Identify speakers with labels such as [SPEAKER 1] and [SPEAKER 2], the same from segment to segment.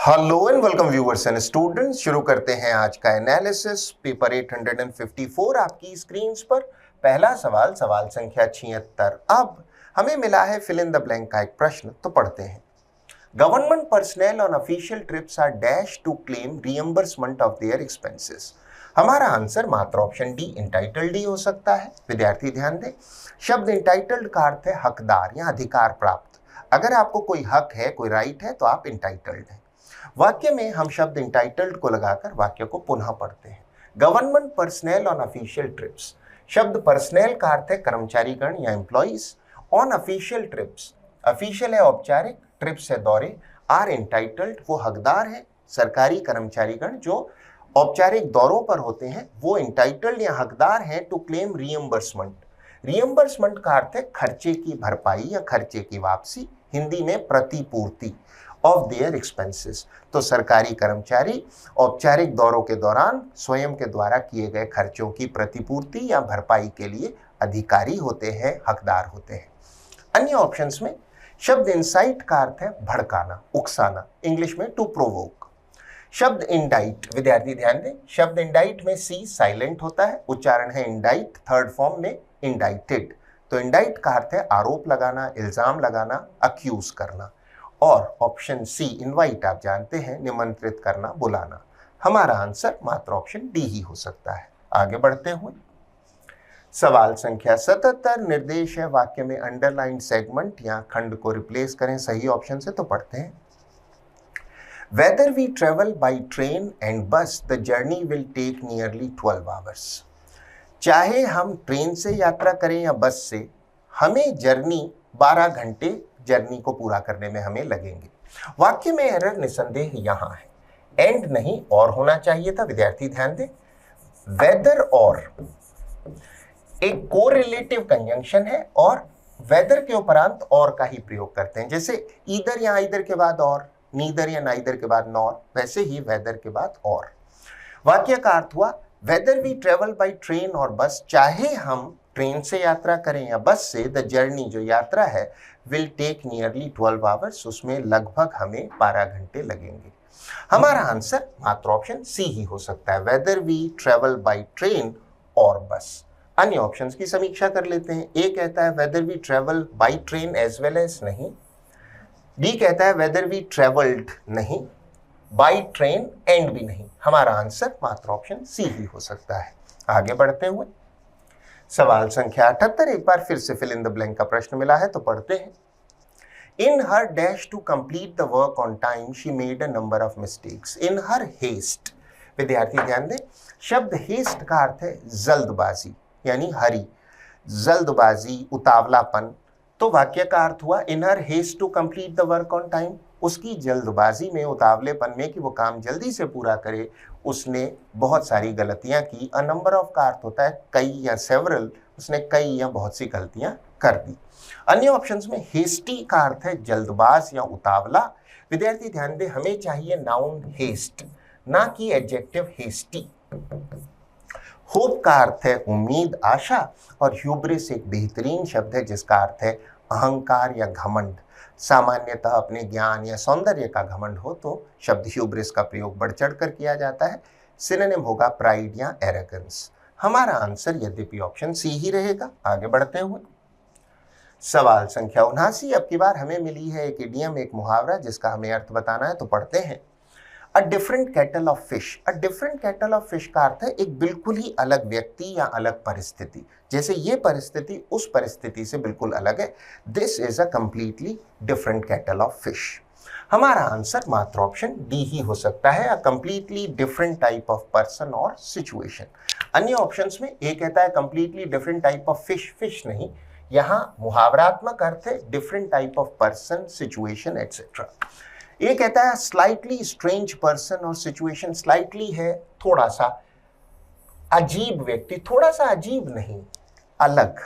[SPEAKER 1] Hello and welcome viewers and students. शुरू करते हैं आज का एनालिसिस। पेपर 854 आपकी स्क्रीन पर। पहला सवाल, सवाल संख्या 76। अब हमें मिला है फिल इन द ब्लैंक का एक प्रश्न, तो पढ़ते हैं। Government personnel on official trips are dash to claim reimbursement of their expenses. हमारा आंसर मात्र ऑप्शन डी इंटाइटल्ड डी हो सकता है। विद्यार्थी ध्यान दें, शब्द इंटाइटल्ड का अर्थ है हकदार या अधिकार प्राप्त। अगर आपको कोई हक है, कोई राइट है, तो आप इंटाइटल्ड हैं। वाक्य में हम शब्द इंटाइटल्ड को लगाकर वाक्य को पुनः पढ़ते हैं। Government personnel on official trips. शब्द पर्सनल का अर्थ है कर्मचारीगण या employees. On official trips, official है औपचारिक, ट्रिप्स है दौरे। आर इंटाइटल्ड, वो हकदार है। सरकारी कर्मचारीगण जो औपचारिक दौरों पर होते हैं वो इंटाइटल्ड या हकदार हैं टू क्लेम रियम्बर्समेंट। रियम्बर्समेंट का अर्थ है खर्चे की भरपाई या खर्चे की वापसी, हिंदी में प्रतिपूर्ति ऑफ देयर एक्सपेंसेस। तो सरकारी कर्मचारी औपचारिक दौरों के दौरान स्वयं के द्वारा किए गए खर्चों की प्रतिपूर्ति या भरपाई के लिए अधिकारी होते हैं, हकदार होते हैं। अन्य ऑप्शंस में शब्द इंसाइट का अर्थ है भड़काना, उकसाना, इंग्लिश में टू प्रोवोक। शब्द इंडाइट, विद्यार्थी ध्यान दें, शब्द इंडाइट में सी साइलेंट होता है, उच्चारण है इंडाइट, थर्ड फॉर्म में इंडाइटेड। तो इंडाइट का अर्थ है आरोप लगाना, इल्जाम लगाना, अक्यूज करना। और ऑप्शन सी इनवाइट आप जानते हैं, निमंत्रित करना, बुलाना। हमारा आंसर मात्र ऑप्शन डी ही हो सकता है। आगे बढ़ते हुए सवाल संख्या 77 निर्देश है वाक्य में अंडरलाइन सेगमेंट या खंड को रिप्लेस करें सही ऑप्शन से, तो पढ़ते हैं। Whether we travel by train and bus the journey will take nearly 12 hours. चाहे हम ट्रेन से यात्रा करें या बस से, हमें जर्नी 12 घंटे जर्नी को पूरा करने में हमें लगेंगे। वाक्य में एरर निसंदेह यहां है, एंड नहीं और होना चाहिए था। विद्यार्थी ध्यान दें, वेदर और एक कोरिलेटिव कंजंक्शन है और वेदर के उपरांत और का ही प्रयोग करते हैं। जैसे ईदर या आइदर के बाद और, नीदर या नाइदर के बाद नॉर, वैसे ही वेदर के बाद और। वाक्य का अर्थ हुआ whether we travel by train और बस, चाहे हम ट्रेन से यात्रा करें या बस से, द जर्नी जो यात्रा है विल टेक नियरली 12 आवर्स, उसमें लगभग हमें 12 घंटे लगेंगे। हमारा आंसर मात्र ऑप्शन सी ही हो सकता है, whether we travel by train और बस। अन्य ऑप्शंस की समीक्षा कर लेते हैं। ए कहता है whether we travel by train as well as, नहीं। डी कहता है वेदर वी ट्रेवल्ड, नहीं। बाई ट्रेन एंड भी नहीं। हमारा आंसर मात्र ऑप्शन सी ही हो सकता है। आगे बढ़ते हुए सवाल संख्या 78 एक बार फिर से फिल इन द ब्लैंक का प्रश्न मिला है, तो पढ़ते हैं। इन हर डैश to complete the work on time she made a number of mistakes. In her haste, विद्यार्थी ध्यान दें, शब्द हेस्ट का अर्थ है जल्दबाजी यानी हरी, जल्दबाजी, उतावलापन। तो वाक्य का अर्थ हुआ in her haste to complete the work on time, उसकी जल्दबाजी में, उतावलेपन में कि वो काम जल्दी से पूरा करे, उसने बहुत सारी गलतियां की। अ नंबर ऑफ का अर्थ होता है कई या सेवरल, उसने कई या बहुत सी गलतियां कर दी। अन्य ऑप्शंस में हेस्टी का अर्थ है जल्दबाज या उतावला। विद्यार्थी ध्यान दें, हमें चाहिए नाउन हेस्ट, ना कि एडजेक्टिव हेस्टी। होप का अर्थ है उम्मीद, आशा, और ह्यूब्रिस एक बेहतरीन शब्द है जिसका अर्थ है अहंकार या घमंड। सामान्यतः अपने ज्ञान या सौंदर्य का घमंड हो तो शब्द ह्यूब्रिस का प्रयोग बढ़ चढ़कर किया जाता है। सिनोनिम होगा प्राइड या एरोगेंस। हमारा आंसर यद्यपि ऑप्शन सी ही रहेगा। आगे बढ़ते हुए सवाल संख्या 79 अब की बार हमें मिली है एक इडियम, एक मुहावरा जिसका हमें अर्थ बताना है, तो पढ़ते हैं। A different cattle of fish. A different cattle of fish का अर्थ है एक बिल्कुल ही अलग व्यक्ति या अलग परिस्थिति। जैसे ये परिस्थिति उस परिस्थिति से बिल्कुल अलग है। This is a completely different cattle of fish. हमारा आंसर मात्र ऑप्शन डी ही हो सकता है, a completely different type of person और सिचुएशन। अन्य ऑप्शंस में ए कहता है completely different type of fish, fish नहीं, यहाँ मुहावरात्मक अर्थ है different type of person, situation etcetera. ये कहता है स्लाइटली स्ट्रेंज पर्सन और सिचुएशन, स्लाइटली है थोड़ा सा अजीब व्यक्ति, थोड़ा सा अजीब नहीं, अलग।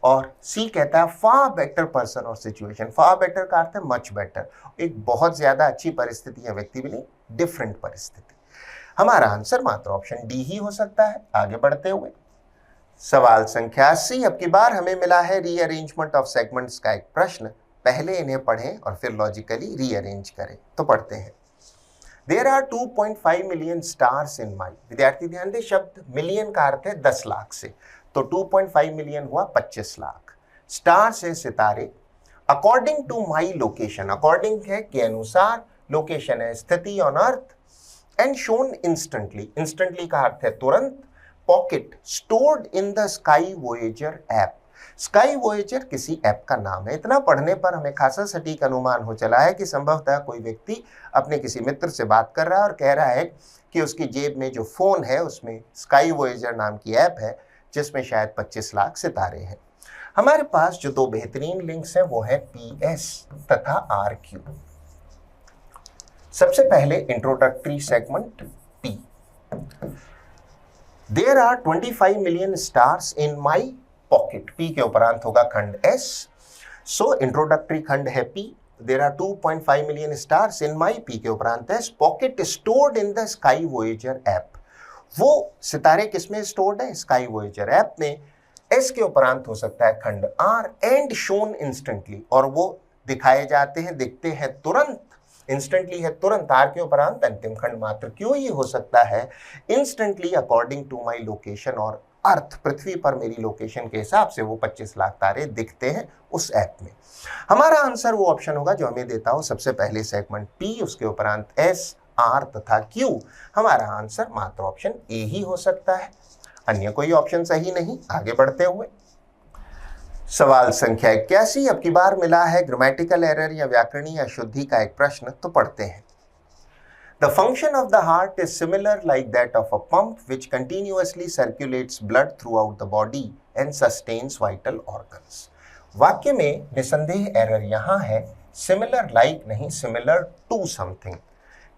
[SPEAKER 1] और सी कहता है फार बेटर पर्सन और सिचुएशन, फार बेटर का अर्थ है मच बेटर, एक बहुत ज्यादा अच्छी परिस्थिति या व्यक्ति भी नहीं, डिफरेंट परिस्थिति। हमारा आंसर मात्र ऑप्शन डी ही हो सकता है। आगे बढ़ते हुए सवाल संख्या 80 अब की बार हमें मिला है रीअरेंजमेंट ऑफ सेगमेंट्स का एक प्रश्न। पहले इन्हें पढ़ें और फिर लॉजिकली रीअरेंज करें, तो पढ़ते हैं। There are 2.5 million stars in my. विद्यार्थी ध्यान दे, शब्द मिलियन का अर्थ है 10 लाख से, तो 2.5 मिलियन हुआ 25 लाख। स्टार्स है सितारे। According to my location, according है के अनुसार, लोकेशन है स्थिति on earth, and shone instantly, instantly का अर्थ है तुरंत। Pocket stored in the sky voyager app, sky voyager किसी ऐप का नाम है। इतना पढ़ने पर हमें खासा सटीक अनुमान हो चला है कि संभवतः कोई व्यक्ति अपने किसी मित्र से बात कर रहा है और कह रहा है कि उसकी जेब में जो फोन है उसमें स्काई वोएजर नाम की ऐप है जिसमें शायद 25 लाख सितारे हैं। हमारे पास जो दो बेहतरीन लिंक्स हैं वो है PS तथा RQ। सबसे पहले introductory segment P। There are 25 million stars in my pocket. P के उपरांत होगा खंड S। सो इंट्रोडक्टरी खंड है P। There are 2.5 million stars in my, P के उपरांत S। Pocket stored in the sky voyager app. वो सितारे किसमें स्टोर्ड है? स्काई वोएजर ऐप में। S के उपरांत हो सकता है खंड R। एंड शोन इंस्टेंटली, और वो दिखाए जाते हैं, दिखते हैं तुरंत। इंस्टेंटली है तुरंत। R के उपरांत अंतिम खंड मात्र क्यों ही हो सकता है instantly according to my location, और अर्थ पृथ्वी पर मेरी लोकेशन के हिसाब से वो 25 लाख तारे दिखते हैं उस ऐप में। हमारा आंसर वो ऑप्शन होगा जो हमें देता हो सबसे पहले सेगमेंट P, उसके उपरांत S, R तथा Q। हमारा आंसर मात्र ऑप्शन A ही हो सकता है, अन्य कोई ऑप्शन सही नहीं। आगे बढ़ते हुए सवाल संख्या 81, अब की बार मिला है ग्रामेटिकल एरर या व्याकरणीय अशुद्धि का एक प्रश्न, तो पढ़ते हैं। The function of the heart is similar like that of a pump which continuously circulates blood throughout the body and sustains vital organs। वाक्य में निसंदेह एरर यहाँ है, सिमिलर लाइक नहीं, सिमिलर टू समथिंग,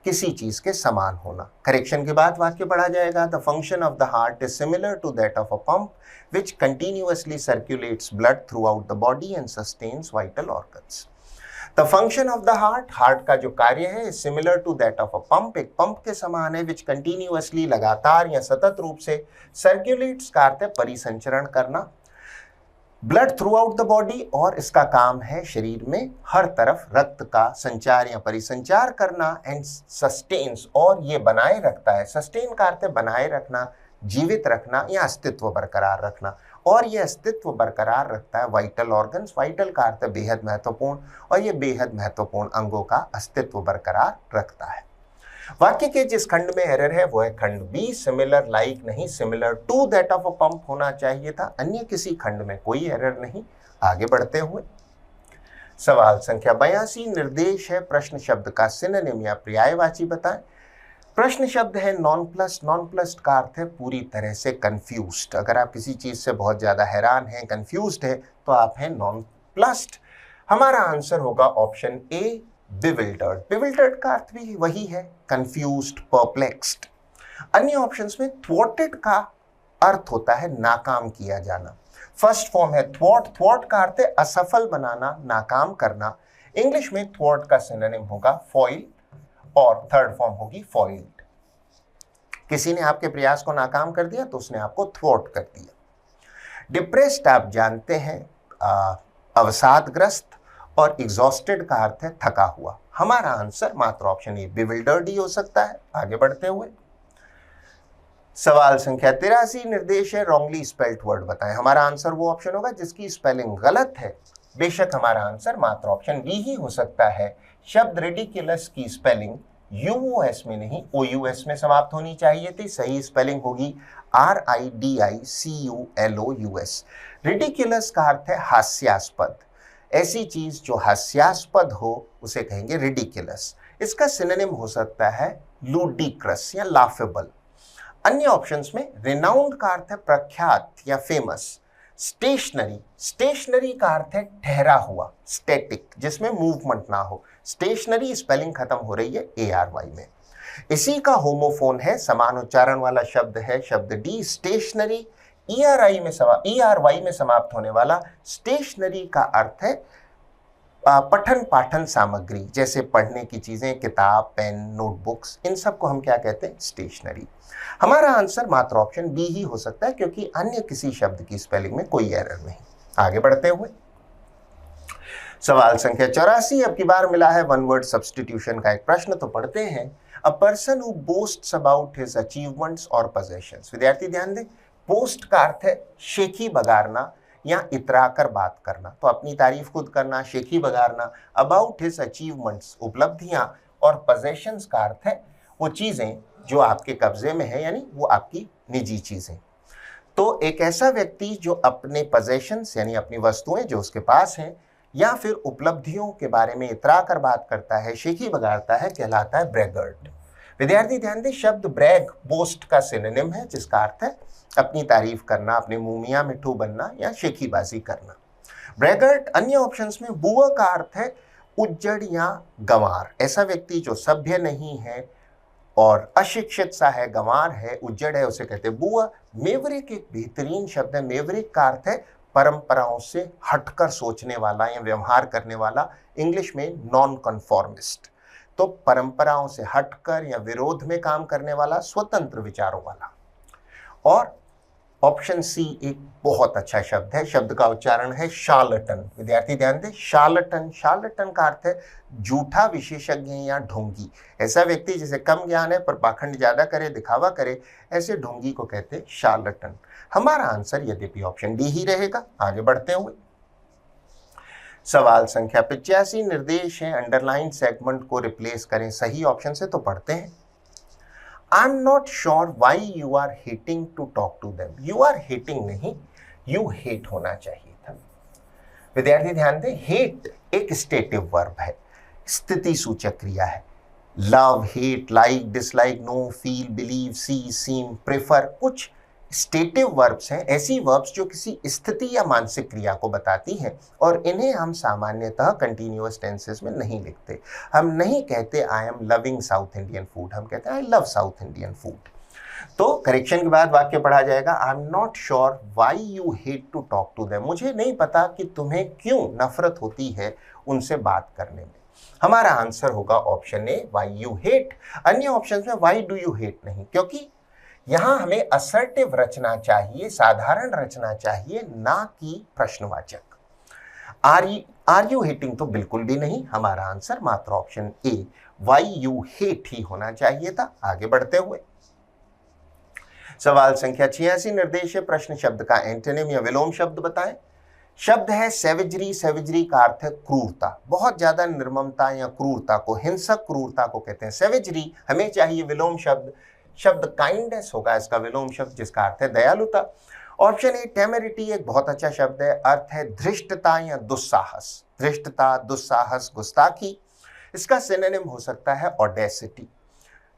[SPEAKER 1] किसी चीज के समान होना। करेक्शन के बाद वाक्य पढ़ा जाएगा, the function of the heart is similar to that of a pump which continuously circulates blood throughout the body and sustains vital organs. The function of the heart, heart का जो कार्य है, similar to that of a pump, एक pump के समान है, विच continuously लगातार या सतत रूप से, सर्क्यूलेट्स का अर्थ है परिसंचरण करना, blood throughout the body, और इसका काम है शरीर में हर तरफ रक्त का संचार या परिसंचार करना, एंड सस्टेन्स, और ये बनाए रखता है। सस्टेन का अर्थ है बनाए रखना, जीवित रखना या अस्तित्व बरकरार रखना, और ये अस्तित्व बरकरार रखता है वाइटल ऑर्गन्स। वाइटल का अर्थ है बेहद महत्वपूर्ण, और ये बेहद महत्वपूर्ण अंगों का अस्तित्व बरकरार रखता है। वाक्य के जिस खंड में एरर है वो है खंड B, सिमिलर लाइक नहीं, similar to that of a pump होना चाहिए था, अन्य किसी खंड में कोई एरर नहीं। आगे बढ़ते हुए सवाल संख्या 82, निर्देश है प्रश्न शब्द का सिनोनिम या पर्यायवाची बताएं। प्रश्न शब्द है नॉन प्लस। नॉन प्लस का अर्थ है पूरी तरह से कंफ्यूज्ड। अगर आप किसी चीज से बहुत ज्यादा हैरान हैं, कंफ्यूज्ड है, तो आप हैं नॉन प्लस्ड। हमारा आंसर होगा ऑप्शन A, बिविल्डर्ड। बिविल्डर्ड का अर्थ भी वही है, कंफ्यूज्ड, परप्लेक्स्ड। अन्य ऑप्शंस में थ्वॉटेड का अर्थ होता है नाकाम किया जाना। फर्स्ट फॉर्म है थ्वॉट। थ्वॉट का अर्थ है असफल बनाना, नाकाम करना। इंग्लिश में थ्वॉट का सिनोनिम होगा फॉइल, और थर्ड फॉर्म होगी फॉइल्ड। किसी ने आपके प्रयास को नाकाम कर दिया तो उसने आपको थ्वॉट कर दिया। डिप्रेस्ड आप जानते हैं अवसादग्रस्त, और एग्जॉस्टेड का अर्थ है थका हुआ। हमारा आंसर मात्र ऑप्शन A, बिविल्डर्ड ही हो सकता है। आगे बढ़ते हुए सवाल संख्या 83, निर्देश है रॉन्गली स्पेल्ड वर्ड बताएं। हमारा आंसर वो ऑप्शन होगा जिसकी स्पेलिंग गलत है। बेशक हमारा आंसर मात्र ऑप्शन B ही हो सकता है। शब्द रिडिकुलस की स्पेलिंग UOS में नहीं, OUS में समाप्त होनी चाहिए थी। सही स्पेलिंग होगी RIDICULOUS। रिडिकुलस का अर्थ है हास्यास्पद। ऐसी चीज जो हास्यास्पद हो उसे कहेंगे रिडिकुलस। इसका सिनोनिम हो सकता है लूडिक्रस या लाफेबल। अन्य ऑप्शंस में रिनाउंड का अर्थ है प्रख्यात या फेमस। स्टेशनरी, स्टेशनरी का अर्थ है ठहरा हुआ, स्टैटिक, जिसमें मूवमेंट ना हो। स्टेशनरी स्पेलिंग खत्म हो रही है ARY में। इसी का होमोफोन है, समान उच्चारण वाला शब्द है शब्द D, स्टेशनरी। ERY में समाप्त होने वाला स्टेशनरी का अर्थ है पठन पाठन सामग्री, जैसे पढ़ने की चीजें, किताब, पेन, नोटबुक्स, इन सब को हम क्या कहते हैं? स्टेशनरी। हमारा आंसर मात्र ऑप्शन B ही हो सकता है क्योंकि अन्य किसी शब्द की स्पेलिंग में कोई एरर नहीं। आगे बढ़ते हुए सवाल संख्या 84 अब की बार मिला है वन वर्ड सब्स्टिट्यूशन का एक प्रश्न, तो पढ़ते हैं। A person who बोस्ट्स about his achievements और पोजेशंस। विद्यार्थी ध्यान दें, बोस्ट का अर्थ है शेखी बगारना या इतरा कर बात करना, तो अपनी तारीफ खुद करना, शेखी बगारना। अबाउट हिज अचीवमेंट्स उपलब्धियां, और पोजेशंस का अर्थ है वो चीजें जो आपके कब्जे में है, यानी वो आपकी निजी चीजें। तो एक ऐसा व्यक्ति जो अपने पोजेशंस यानी अपनी वस्तुएं जो उसके पास हैं या फिर उपलब्धियों के बारे में इतरा कर बात करता है, शेखी बगाड़ता है, कहलाता है ब्रैगर्ट। विद्यार्थी ध्यान दें, शब्द ब्रैग बोस्ट का सिनोनिम है, जिसका अर्थ है अपनी तारीफ करना, अपने मुंह मियां मिठू बनना या शेखीबाजी करना। ब्रैगर्ट अन्य ऑप्शंस में बुआ का अर्थ है उज्जड़ या गंवार। ऐसा व्यक्ति जो सभ्य नहीं है और अशिक्षित सा है, गंवार है, उज्जड़ है, उसे कहते हैं बुआ। मेवरिक एक बेहतरीन शब्द है। मेवरिक का अर्थ है परंपराओं से हटकर सोचने वाला या व्यवहार करने वाला, इंग्लिश में नॉन कन्फॉर्मिस्ट। तो परंपराओं से हटकर या विरोध में काम करने वाला, स्वतंत्र विचारों वाला। और ऑप्शन सी एक बहुत अच्छा शब्द है, शब्द का उच्चारण है शार्लटन। विद्यार्थी ध्यान दें, शार्लटन, शार्लटन का अर्थ है झूठा विशेषज्ञ या ढोंगी। ऐसा व्यक्ति जिसे कम ज्ञान है पर पाखंड ज्यादा करे, दिखावा करे, ऐसे ढोंगी को कहते हैं शार्लटन। हमारा आंसर यद्यपि ऑप्शन डी ही रहेगा। आगे बढ़ते हुए सवाल संख्या 85 निर्देश है अंडरलाइन सेगमेंट को रिप्लेस करें सही ऑप्शन से, तो पढ़ते हैं। I am not sure why you are hating to talk to them. You are hating नहीं, यू हेट होना चाहिए था। विद्यार्थी ध्यान दें, हेट एक स्टेटिव वर्ब है, स्थिति सूचक क्रिया है। Love, hate, like, dislike, know, feel, believe, see, seem, prefer कुछ स्टेटिव वर्ब्स हैं, ऐसी वर्ब्स जो किसी स्थिति या मानसिक क्रिया को बताती हैं, और इन्हें हम सामान्यतः कंटिन्यूअस टेंसेस में नहीं लिखते। हम नहीं कहते I am loving south Indian food, हम कहते हैं I love south Indian food. तो करेक्शन के बाद वाक्य पढ़ा जाएगा, I am not sure why you hate to talk to them. मुझे नहीं पता कि तुम्हें क्यों नफरत होती है उनसे बात करने में। हमारा आंसर होगा option A, why you hate. अन्य ऑप्शन में व्हाई डू यू हेट नहीं, क्योंकि यहां हमें असर्टिव रचना चाहिए, साधारण रचना चाहिए, ना कि प्रश्नवाचक। आर यू हेटिंग तो बिल्कुल भी नहीं। हमारा आंसर मात्र option A, why you hate ही होना चाहिए था। आगे बढ़ते हुए सवाल संख्या 86 निर्देश है प्रश्न शब्द का एंटोनिम या विलोम शब्द बताएं। शब्द है सेवेजरी। सेवेजरी का अर्थ है क्रूरता, बहुत ज्यादा निर्ममता या क्रूरता को, हिंसक क्रूरता को कहते हैं सेवेजरी। हमें चाहिए विलोम शब्द, शब्द काइंडनेस होगा इसका विलोम शब्द, जिसका अर्थ है दयालुता। ऑप्शन ए टेमेरिटी एक बहुत अच्छा शब्द है, अर्थ है धृष्टता या दुस्साहस। धृष्टता, दुस्साहस, गुस्ताखी। इसका सिनोनिम हो सकता है ऑडेसिटी।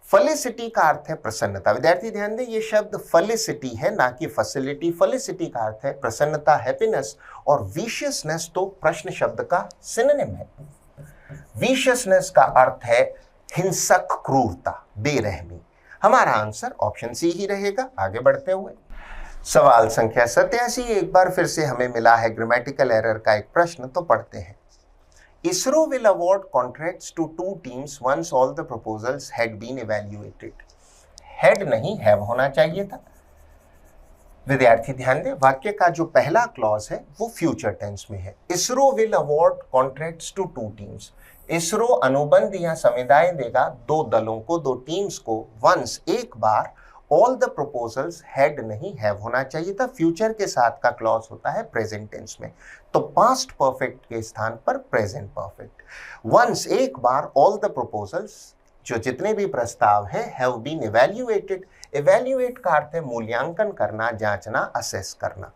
[SPEAKER 1] फेलिसिटी का अर्थ है प्रसन्नता। विद्यार्थी ध्यान दें, ये शब्द फेलिसिटी है ना कि फैसिलिटी। फेलिसिटी का अर्थ है प्रसन्नता, हैप्पीनेस, और विशियसनेस तो प्रश्न शब्द का सिनोनिम है। विशियसनेस का अर्थ है हिंसक क्रूरता, बेरहमी। हमारा आंसर ऑप्शन सी ही रहेगा। आगे बढ़ते हुए सवाल संख्या 87 एक बार फिर से हमें मिला है ग्रामेटिकल एरर का एक प्रश्न, तो पढ़ते हैं। ISRO will award contracts to 2 teams once all the proposals had been evaluated. Had नहीं, हैव होना चाहिए था। विद्यार्थी ध्यान दें, वाक्य का जो पहला क्लॉज है वो फ्यूचर टेंस में है। ISRO will award contracts to 2 teams. ISRO अनुबंध या समुदाय देगा 2 दलों को, 2 टीम्स को, वंस एक बार। ऑल द प्रपोजल्स हैड नहीं, हैव होना चाहिए था। फ्यूचर के साथ का क्लॉज होता है प्रेजेंट टेंस में, तो पास्ट परफेक्ट के स्थान पर प्रेजेंट परफेक्ट। वंस एक बार, ऑल द प्रपोजल्स जो जितने भी प्रस्ताव हैं, हैव बीन इवैल्यूएटेड। इवैल्यूएट का अर्थ है मूल्यांकन करना, जांचना, असेस करना।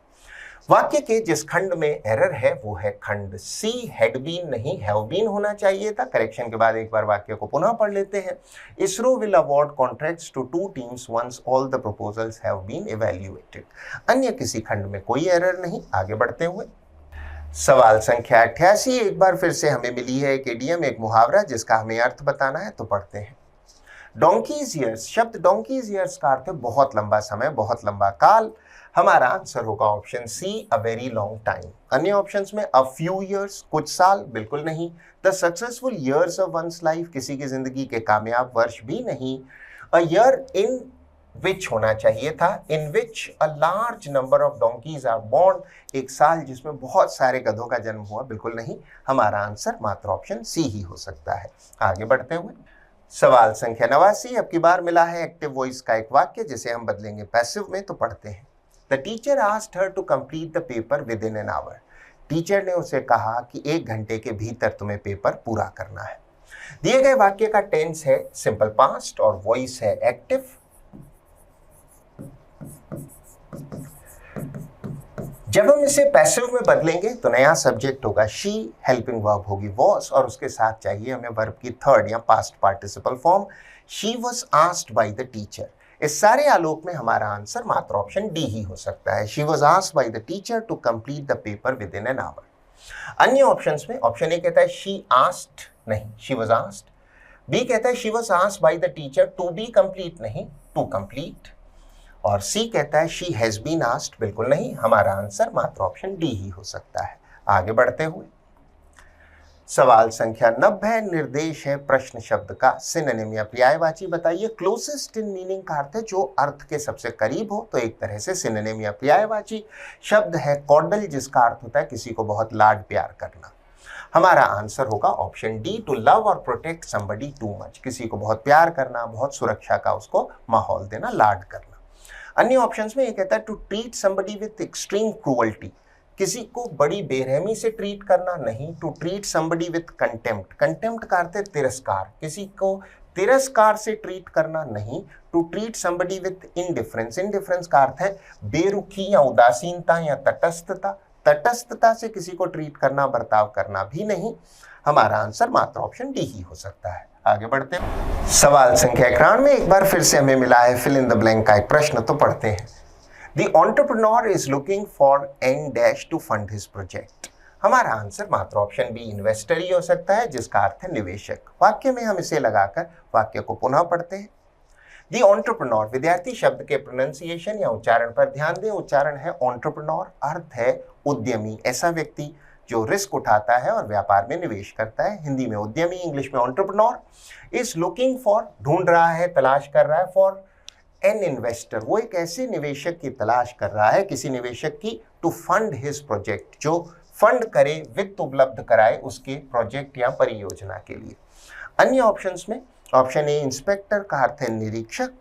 [SPEAKER 1] वाक्य के जिस खंड में एरर है वो है खंड सी, हैड बीन नहीं हैव बीन होना चाहिए था। करेक्शन के बाद एक बार वाक्य को पुनः पढ़ लेते हैं। ISRO will award contracts to 2 teams once all the proposals have been evaluated. अन्य किसी खंड में कोई एरर नहीं। आगे बढ़ते हुए सवाल संख्या 88 एक बार फिर से हमें मिली है एक इडियम, एक मुहावरा, जिसका हमें अर्थ बताना है, तो पढ़ते हैं। Donkey's years. शब्द डोंकीज ईयर्स का अर्थ है बहुत लंबा समय, बहुत लंबा काल। हमारा आंसर होगा option C, a very long time. अन्य ऑप्शंस में अ फ्यू ईयर्स, कुछ साल, बिल्कुल नहीं। The successful years of one's life, किसी की जिंदगी के कामयाब वर्ष भी नहीं। अ ईयर इन विच होना चाहिए था, in which a large number of donkeys are born, एक साल जिसमें बहुत सारे गधों का जन्म हुआ, बिल्कुल नहीं, हमारा आंसर मात्र ऑप्शन सी ही हो सकता है। आगे बढ़ते हुए सवाल संख्या 89, अब की बार मिला है एक्टिव वॉइस का एक वाक्य जिसे हम बदलेंगे पैसिव में, तो पढ़ते हैं। The teacher asked her to complete the paper within an hour, teacher ने उसे कहा कि 1 घंटे के भीतर तुम्हें पेपर पूरा करना है। दिए गए वाक्य का टेंस है सिंपल पास्ट और वॉइस है एक्टिव। जब हम इसे पैसिव में बदलेंगे तो नया सब्जेक्ट होगा शी, हेल्पिंग वर्ब होगी वॉज, और उसके साथ चाहिए हमें वर्ब की थर्ड या past participle form. She was asked by the teacher. इस सारे आलोक में हमारा आंसर मात्र ऑप्शन डी ही हो सकता है। She was asked by the teacher to complete the paper within an hour. अन्य ऑप्शंस में ऑप्शन ए कहता है शी आस्क्ड, नहीं, शी वॉज आस्क्ड। बी कहता है she was asked by the teacher to be complete, नहीं, to complete. और C कहता है शी हैज बीन आस्क्ड, बिल्कुल नहीं, हमारा आंसर मात्र ऑप्शन डी ही हो सकता है। आगे बढ़ते हुए सवाल संख्या 90, निर्देश है प्रश्न शब्द का सिनोनिम या पर्यायवाची बताइए। क्लोजेस्ट इन मीनिंग का अर्थ है जो अर्थ के सबसे करीब हो, तो एक तरह से सिनोनिम या पर्यायवाची शब्द है कॉडल, जिसका अर्थ होता है किसी को बहुत लाड प्यार करना। हमारा आंसर होगा ऑप्शन डी, टू लव और प्रोटेक्ट समबडी टू मच, किसी को बहुत प्यार करना, बहुत सुरक्षा का उसको माहौल देना, लाड करना। अन्य ऑप्शंस में ये कहता है to treat somebody with extreme cruelty, किसी को बड़ी बेरहमी से ट्रीट करना, नहीं, to treat somebody with contempt, contempt का अर्थ है तिरस्कार, किसी को तिरस्कार से ट्रीट करना, नहीं, to treat somebody with indifference, indifference का अर्थ है बेरुखी या उदासीनता या तटस्थता, तटस्थता से किसी को ट्रीट करना, बर्ताव करना भी नहीं, हमारा आंसर मात्र ऑप्शन डी ही हो सकता है। आगे बढ़ते हैं सवाल संख्या 91 में एक बार फिर से हमें मिला है फिल इन द ब्लैंक का एक प्रश्न, तो पढ़ते हैं। The entrepreneur is looking for an dash to fund his project, हमारा आंसर मात्र ऑप्शन बी इन्वेस्टर ही हो सकता है, जिसका अर्थ है निवेशक। वाक्य में हम इसे लगाकर वाक्य को पुनः पढ़ते हैं। द एंटरप्रेन्योर, विद्यार्थी शब्द के प्रोनाउंसिएशन या उच्चारण पर ध्यान दें, उच्चारण है एंटरप्रेन्योर, अर्थ है उद्यमी, ऐसा व्यक्ति जो रिस्क उठाता है और व्यापार में निवेश करता है, हिंदी में उद्यमी, इंग्लिश में एंटरप्रेन्योर। इज लुकिंग फॉर, ढूंढ रहा है, तलाश कर रहा है, फॉर एन इन्वेस्टर, वो एक ऐसे निवेशक की तलाश कर रहा है, किसी निवेशक की, टू फंड हिज प्रोजेक्ट, जो फंड करे, वित्त उपलब्ध कराए उसके प्रोजेक्ट या परियोजना के लिए। अन्य ऑप्शंस में ऑप्शन ए इंस्पेक्टर का अर्थ है निरीक्षक,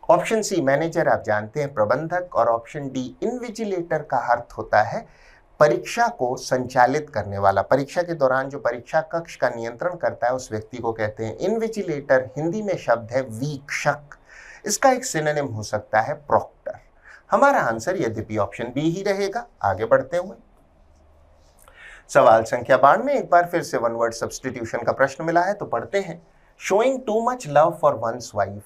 [SPEAKER 1] ऑप्शन सी मैनेजर आप जानते हैं प्रबंधक, और ऑप्शन डी इन्विजिलेटर का अर्थ होता है परीक्षा को संचालित करने वाला, परीक्षा के दौरान जो परीक्षा कक्ष का नियंत्रण करता है उस व्यक्ति को कहते हैं इन्विजिलेटर। हिंदी में शब्द है वीक्षक, इसका एक सिनोनिम हो सकता है प्रॉक्टर। हमारा आंसर यद्यपि ऑप्शन बी ही रहेगा। आगे बढ़ते हुए सवाल संख्या 92 में एक बार फिर से वन वर्ड सब्स्टिट्यूशन का प्रश्न मिला है, तो पढ़ते हैं। Showing too much love for one's wife,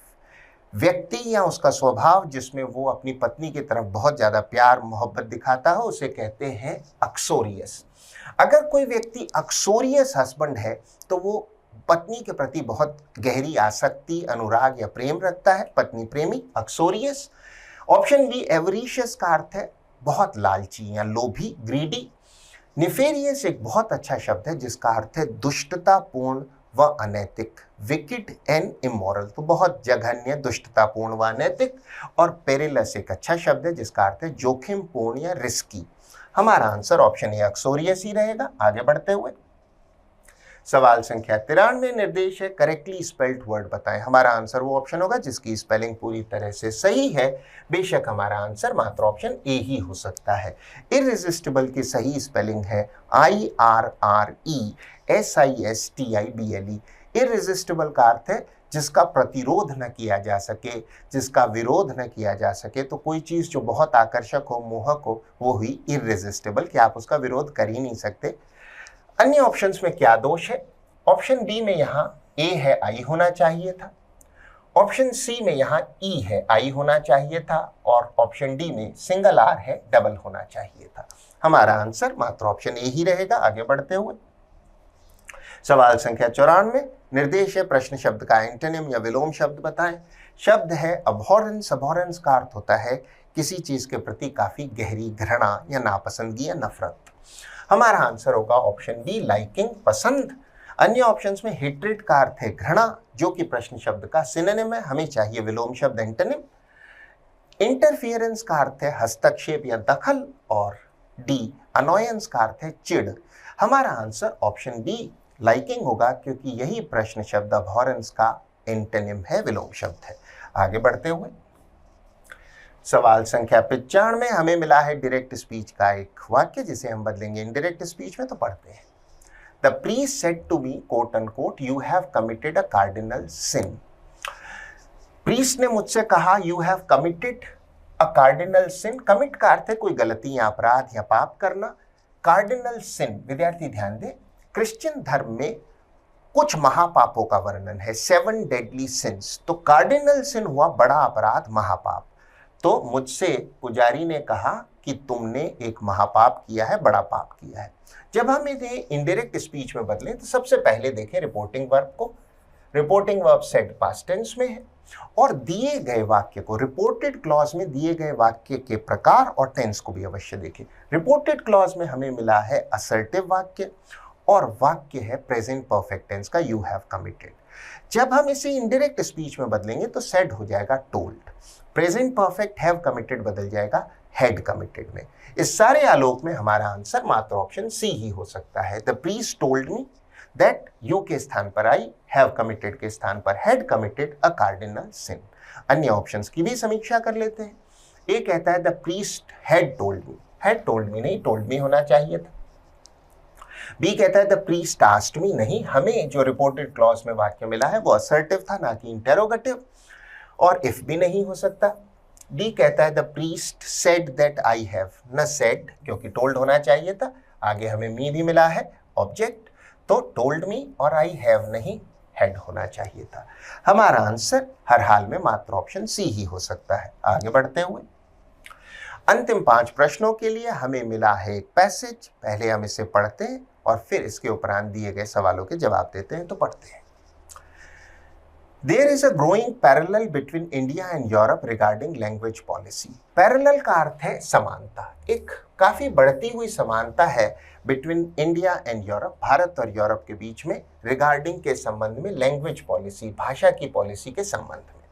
[SPEAKER 1] व्यक्ति या उसका स्वभाव जिसमें वो अपनी पत्नी की तरफ बहुत ज्यादा प्यार मोहब्बत दिखाता है उसे कहते हैं अक्सोरियस। अगर कोई व्यक्ति अक्सोरियस हस्बैंड है तो वो पत्नी के प्रति बहुत गहरी आसक्ति, अनुराग या प्रेम रखता है, पत्नी प्रेमी, अक्सोरियस। ऑप्शन बी एवरीशियस का अर्थ है बहुत लालची या लोभी, ग्रीडी। निफेरियस एक बहुत अच्छा शब्द है जिसका अर्थ है दुष्टतापूर्ण व अनैतिक, विकेड एंड इमोरल, तो बहुत जघन्य, दुष्टतापूर्ण व अनैतिक। और पेरिलस एक अच्छा शब्द है जिसका अर्थ है जोखिमपूर्ण या रिस्की। हमारा आंसर ऑप्शन ए अक्सोरियस ही रहेगा। आगे बढ़ते हुए सवाल संख्या 93 निर्देश है करेक्टली स्पेल्ड वर्ड बताएं। हमारा आंसर वो ऑप्शन होगा जिसकी स्पेलिंग पूरी तरह से सही है। बेशक हमारा आंसर मात्र ऑप्शन ए ही हो सकता है। इररेसिस्टिबल की सही स्पेलिंग है IRRESISTIBLE। इररेसिस्टिबल का अर्थ है जिसका प्रतिरोध न किया जा सके, जिसका विरोध न किया जा सके। तो कोई चीज़ जो बहुत आकर्षक हो, मोहक हो, वो हुई इररेसिस्टिबल, कि आप उसका विरोध कर ही नहीं सकते। अन्य ऑप्शंस में क्या दोष है? ऑप्शन बी में यहाँ ए है, आई होना चाहिए था। ऑप्शन सी में यहाँ ई है, आई होना चाहिए था। और ऑप्शन डी में सिंगल आर है, डबल होना चाहिए था। हमारा आंसर मात्र ऑप्शन ए ही रहेगा। आगे बढ़ते हुए सवाल संख्या 94 निर्देश है प्रश्न शब्द का एंटोनिम या विलोम शब्द बताएं। शब्द है अबहॉरेंस। अबहॉरेंस का अर्थ होता है किसी चीज के प्रति काफी गहरी घृणा या नापसंदगी या नफरत। हमारा आंसर होगा ऑप्शन बी लाइकिंग, पसंद। अन्य ऑप्शंस में हेट्रेड का अर्थ है घृणा, जो कि प्रश्न शब्द का सिनोनिम है। हमें चाहिए विलोम शब्द एंटोनिम। इंटरफियरेंस का अर्थ है हस्तक्षेप या दखल, और डी अनोयंस का अर्थ है चिढ़। हमारा आंसर ऑप्शन डी लाइकिंग होगा, क्योंकि यही प्रश्न शब्द अबहॉरेंस का एंटोनिम है, विलोम शब्द है। आगे बढ़ते हुए सवाल संख्या 95 में हमें मिला है डायरेक्ट स्पीच का एक वाक्य, जिसे हम बदलेंगे इनडायरेक्ट स्पीच में। तो पढ़ते हैं, the priest said to me quote unquote you have committed a cardinal sin. Priest ने मुझसे कहा you have committed a cardinal sin. Commit का अर्थ है कोई गलती या अपराध या पाप करना। कार्डिनल सिन, विद्यार्थी ध्यान दें, क्रिश्चियन धर्म में कुछ महापापों का वर्णन है, 7 डेडली सिंस। तो कार्डिनल सिन हुआ बड़ा अपराध, महापाप। तो मुझसे पुजारी ने कहा कि तुमने एक महापाप किया है, बड़ा पाप किया है। जब हम इन्हें इनडायरेक्ट स्पीच में बदलें तो सबसे पहले देखें रिपोर्टिंग वर्ब को। Reporting verb said past tense में है, और दिए गए वाक्य को, रिपोर्टेड क्लॉज में दिए गए वाक्य के प्रकार और टेंस को भी अवश्य देखें। रिपोर्टेड क्लॉज में हमें मिला है असर्टिव वाक्य, और वाक्य है प्रेजेंट परफेक्ट टेंस का यू हैव कमिटेड। जब हम इसे इनडायरेक्ट स्पीच में बदलेंगे तो सेड हो जाएगा told. Present perfect have committed बदल जाएगा हैड कमिटेड में। इस सारे आलोक में हमारा आंसर मात्र ऑप्शन सी ही हो सकता है। The priest told me that you के स्थान पर आई, हैव कमिटेड के स्थान पर हैड कमिटेड अ कार्डिनल सिन। अन्य ऑप्शंस की भी समीक्षा कर लेते हैं। ए कहता है the priest had told me, had told me नहीं, टोल्ड मी होना चाहिए था। बी कहता है द प्रीस्ट आस्क्ड मी, नहीं, हमें जो रिपोर्टेड क्लॉज में वाक्य मिला है वो असर्टिव था, ना कि इंटेरोगेटिव, और इफ भी नहीं हो सकता। डी कहता है the priest said that I have, न सेड, क्योंकि टोल्ड होना चाहिए था। आगे हमें मी भी मिला है ऑब्जेक्ट, तो टोल्ड मी और आई हैव नहीं, हैड होना चाहिए था। हमारा आंसर हर हाल में मात्र ऑप्शन सी ही हो सकता है। आगे बढ़ते हुए अंतिम 5 प्रश्नों के लिए हमें मिला है एक पैसेज। पहले हम इसे पढ़ते हैं और फिर इसके उपरांत दिए गए सवालों के जवाब देते हैं। तो पढ़ते हैं, There is a growing parallel between India and Europe regarding language policy. Parallel का अर्थ है समानता। एक काफी बढ़ती हुई समानता है between India and Europe, Bharat और यूरोप के बीच में, regarding के संबंध में, लैंग्वेज पॉलिसी, भाषा की पॉलिसी के संबंध में।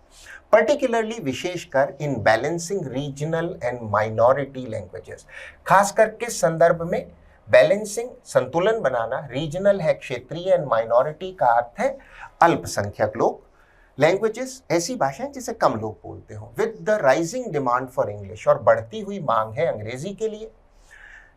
[SPEAKER 1] पर्टिकुलरली, विशेषकर in balancing regional and minority languages, खास करके संदर्भ में बैलेंसिंग, संतुलन बनाना, रीजनल है क्षेत्रीय, एंड माइनॉरिटी का अर्थ है अल्पसंख्यक लोग, लैंग्वेजेस ऐसी भाषाएं जिसे कम लोग बोलते हो। With the rising demand for English, और बढ़ती हुई मांग है अंग्रेजी के लिए।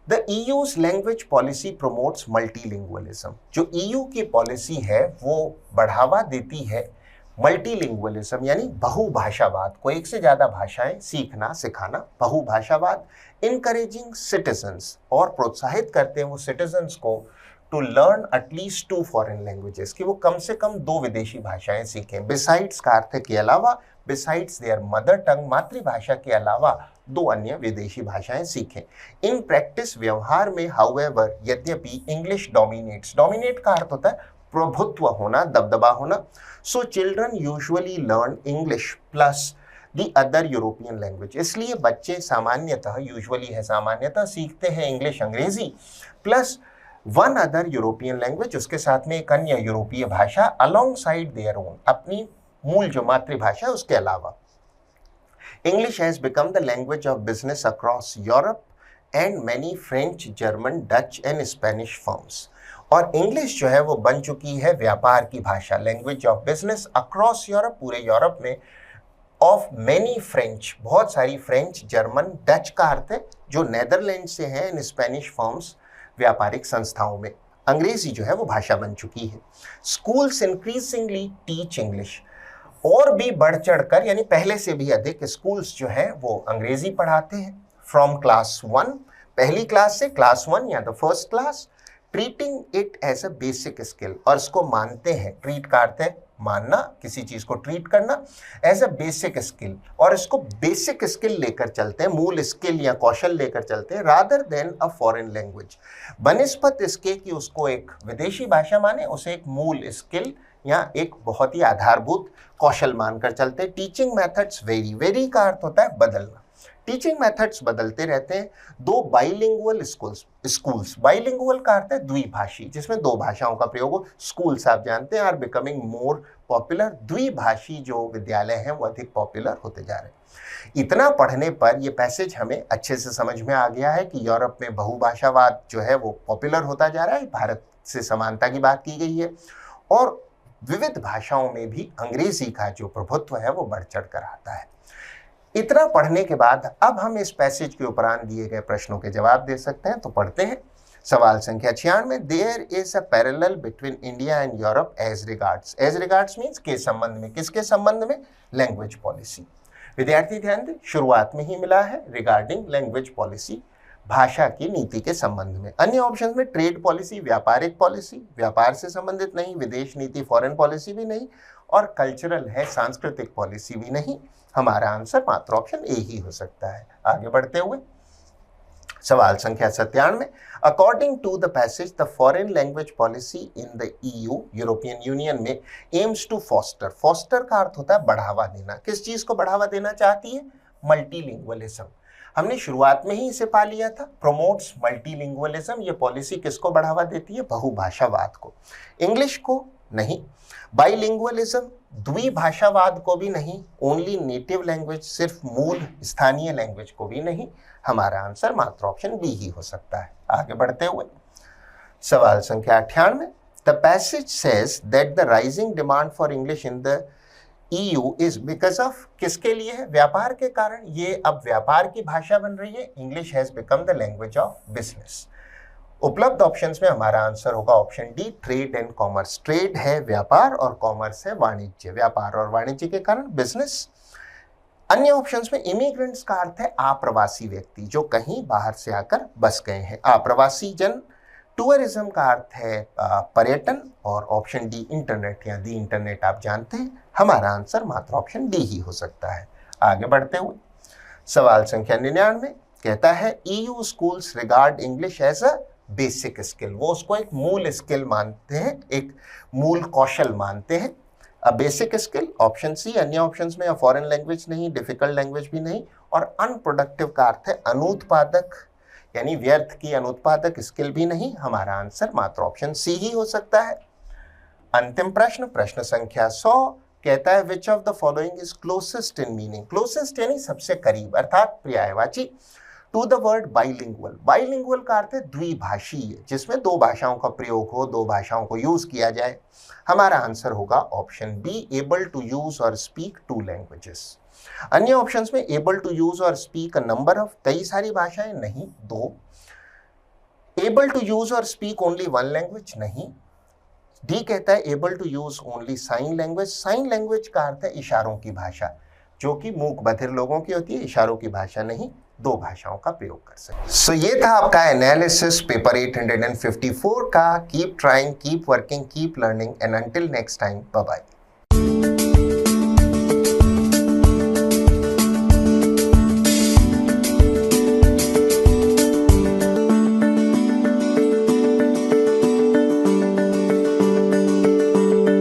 [SPEAKER 1] The EU's language policy promotes multilingualism, जो ईयू की पॉलिसी है वो बढ़ावा देती है मल्टीलिंगुअलिज्म यानी बहुभाषावाद को, एक से ज्यादा भाषाएं सीखना सिखाना, बहुभाषावाद। इनकरेजिंग सिटीजन्स, और प्रोत्साहित करते हैं वो सिटीजन्स को to learn at least 2 foreign languages, कि वो कम से कम 2 विदेशी भाषाएं सीखें। बिसाइड्स का अर्थ है के अलावा, बिसाइड्स देयर मदर टंग, मातृभाषा के अलावा 2 अन्य विदेशी भाषाएं सीखें। इन प्रैक्टिस, व्यवहार में, हाउएवर, यद्यपि, इंग्लिश डोमिनेट्स, डोमिनेट का अर्थ होता है प्रभुत्व होना, दबदबा होना। So children usually learn English plus the other European language, इसलिए बच्चे सामान्यतः, यूजुअली है सामान्यतः, सीखते हैं इंग्लिश अंग्रेजी प्लस 1 अदर यूरोपियन लैंग्वेज, उसके साथ में एक अन्य यूरोपीय भाषा, अलोंग साइड देयर ओन, अपनी मूल जो मातृभाषा है उसके अलावा। English has become the language of business across Europe and many French, German, Dutch and Spanish firms, और इंग्लिश जो है वो बन चुकी है व्यापार की भाषा, language of business across Europe, पूरे यूरोप में, ऑफ मैनी फ्रेंच, बहुत सारी फ्रेंच, जर्मन, डच का अर्थ है जो नेदरलैंड से है, एंड स्पेनिश फर्म्स, व्यापारिक संस्थाओं में अंग्रेजी जो है वो भाषा बन चुकी है। स्कूल्स इंक्रीजिंगली टीच इंग्लिश, और भी बढ़ चढ़कर, यानी पहले से भी अधिक स्कूल्स जो है वो अंग्रेजी पढ़ाते हैं। फ्रॉम क्लास 1, पहली क्लास से, क्लास 1 या the first class, treating it as a basic skill, और इसको मानते हैं, ट्रीट का अर्थ है मानना, किसी चीज को ट्रीट करना, एज अ बेसिक स्किल, और इसको बेसिक स्किल लेकर चलते हैं, मूल स्किल या कौशल लेकर चलते हैं, rather than a foreign language, बनिस्पत इसके कि उसको एक विदेशी भाषा माने, उसे एक मूल स्किल या एक बहुत ही आधारभूत कौशल मानकर चलते हैं। टीचिंग मेथड्स वेरी, वेरी का अर्थ होता है बदलना, टीचिंग मेथड्स बदलते रहते हैं। दो बाइलिंगुअल स्कूल्स, बाइलिंगुअल का अर्थ है द्विभाषी, जिसमें दो भाषाओं का प्रयोग हो। स्कूल्स आप जानते हैं आर बिकमिंग मोर पॉपुलर, द्विभाषी जो विद्यालय हैं वो अधिक पॉपुलर होते जा रहे हैं। इतना पढ़ने पर ये पैसेज हमें अच्छे से समझ में आ गया है कि यूरोप में बहुभाषावाद जो है वो पॉपुलर होता जा रहा है, भारत से समानता की बात की गई है, और विविध भाषाओं में भी अंग्रेजी का जो प्रभुत्व है वो बढ़ चढ़ कर आता है। इतना पढ़ने के बाद अब हम इस पैसेज के उपरांत दिए गए प्रश्नों के जवाब दे सकते हैं। तो पढ़ते हैं। सवाल संख्या 96, there is a parallel between India and Europe as regards means के संबंध में, किसके संबंध में? Language policy. विद्यार्थी ध्यान दें, शुरुआत में ही मिला है रिगार्डिंग लैंग्वेज पॉलिसी, भाषा की नीति के संबंध में। अन्य ऑप्शन में ट्रेड पॉलिसी, व्यापारिक पॉलिसी, व्यापार से संबंधित नहीं, विदेश नीति फॉरेन पॉलिसी भी नहीं, और कल्चरल है, सांस्कृतिक पॉलिसी भी नहीं। हमारा आंसर मात्र ऑप्शन ए ही हो सकता है। आगे बढ़ते हुए सवाल संख्या 97, according to the passage the foreign language policy in the EU, European Union में, एम्स टू फॉस्टर का अर्थ होता है बढ़ावा देना। किस चीज को बढ़ावा देना चाहती है? मल्टीलिंगुअलिज्म। हमने शुरुआत में ही इसे पा लिया था, प्रोमोट्स मल्टीलिंगुअलिज्म। ये पॉलिसी किसको बढ़ावा देती है? बहुभाषावाद को। इंग्लिश को नहीं, बाइलिंगुअलिज्म द्विभाषावाद को भी नहीं, ओनली नेटिव लैंग्वेज सिर्फ मूल स्थानीय लैंग्वेज को भी नहीं। हमारा आंसर मात्र ऑप्शन बी ही हो सकता है। आगे बढ़ते हुए सवाल संख्या 98, the passage says that the rising demand for English in the EU is because of, किसके लिए है? व्यापार के कारण। ये अब व्यापार की भाषा बन रही है। English has become the language of business. उपलब्ध ऑप्शंस में हमारा आंसर होगा option D, trade and commerce. Trade है व्यापार और कॉमर्स है वाणिज्य, व्यापार और वाणिज्य के कारण बिजनेस। अन्य ऑप्शंस में इमिग्रेंट्स का अर्थ है आप्रवासी व्यक्ति जो कहीं बाहर से आकर बस गए हैं, आप्रवासी जन। टूरिज्म का अर्थ है पर्यटन, और ऑप्शन डी इंटरनेट या दी इंटरनेट आप जानते हैं। हमारा आंसर मात्र ऑप्शन डी ही हो सकता है। आगे बढ़ते हुए सवाल संख्या 99 कहता है EU schools regard English as a basic skill. वो उसको एक मूल स्किल मानते हैं, एक मूल कौशल मानते हैं। A basic skill option C. अन्य ऑप्शंस में फॉरेन लैंग्वेज नहीं, डिफिकल्ट लैंग्वेज भी नहीं, और अनप्रोडक्टिव का अर्थ है अनुत्पादक, यानी व्यर्थ की अनुत्पादक स्किल भी नहीं। हमारा आंसर मात्र ऑप्शन सी ही हो सकता है। अंतिम प्रश्न, प्रश्न संख्या 100 कहता है which of the following is closest in meaning. Closest यानी सबसे करीब, अर्थात पर्यायवाची, to the word bilingual. Bilingual का अर्थ है द्विभाषीय, जिसमें दो भाषाओं का प्रयोग हो, दो भाषाओं को यूज किया जाए। हमारा आंसर होगा option B, able to use और स्पीक टू लैंग्वेजेस। अन्य ऑप्शंस में एबल टू यूज और स्पीक अ नंबर ऑफ, कई सारी भाषाएं नहीं, दो। एबल टू यूज और स्पीक ओनली वन लैंग्वेज नहीं। डी कहता है able to use only sign language. Sign language का अर्थ है इशारों की भाषा, जो कि मूक बधिर लोगों की होती है, इशारों की भाषा नहीं, दो भाषाओं का प्रयोग कर सकते। सो ये था आपका एनालिसिस पेपर 854 का। Keep trying, keep working, keep learning, and until next time, bye bye.